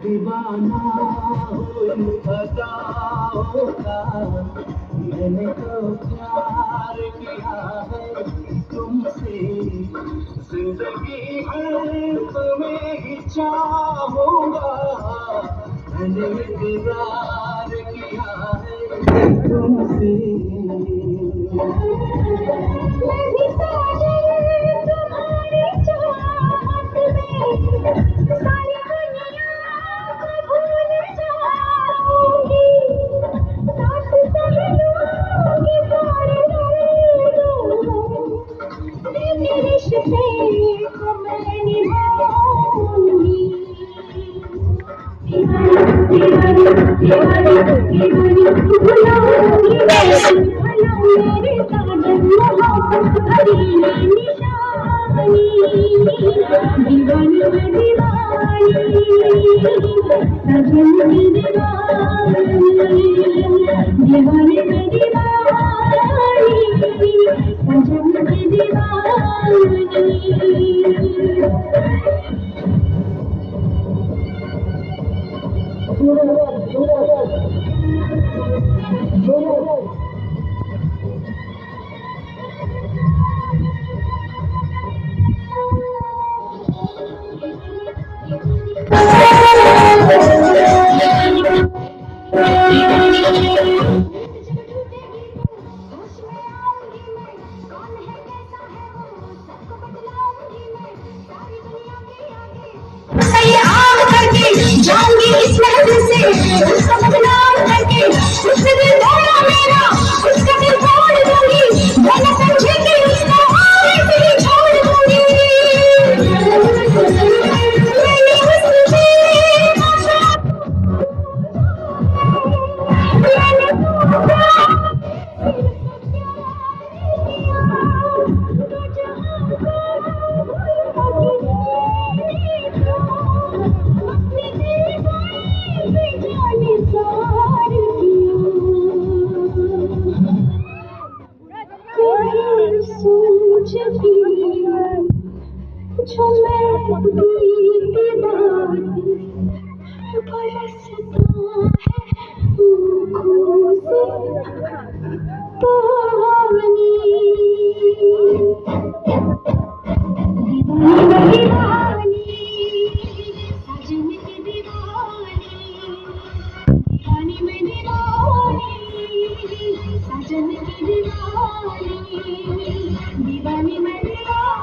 दीवाना हुई अदाओं का मैंने तो प्यार किया है तुमसे जिंदगी भर तुम्हें ही चाहूंगा मैंने इकरार किया है तुमसे मैं भी साजन तुम्हारी चाहत में सारी दुनिया को भूल जाऊंगी साथ सहलूंगी सारे दर्द तेरे रिश्ते को मैं निभाऊंगी दीवानी दीवानी दीवानी भुलाऊंगी भला मेरे साजन मोहब्बत भरी निशानी दीवानी मैं दीवानी साजन की दीवानी दीवानी मैं दीवानी साजन की दीवानी जाऊंगी इस महफिल से उसका बदनाम करके उससे दिल तोड़ा मेरा उसका दिल तोड़ दूंगी वो न समझेगी उसको आगे से ही छोड़ दूंगी मैंने उससे जो मैं बीती बात बरसता है आँखों से पानी दीवानी साजन की दीवानी दीवानी मैं दीवानी साजन की दीवानी दीवानी मैं दीवानी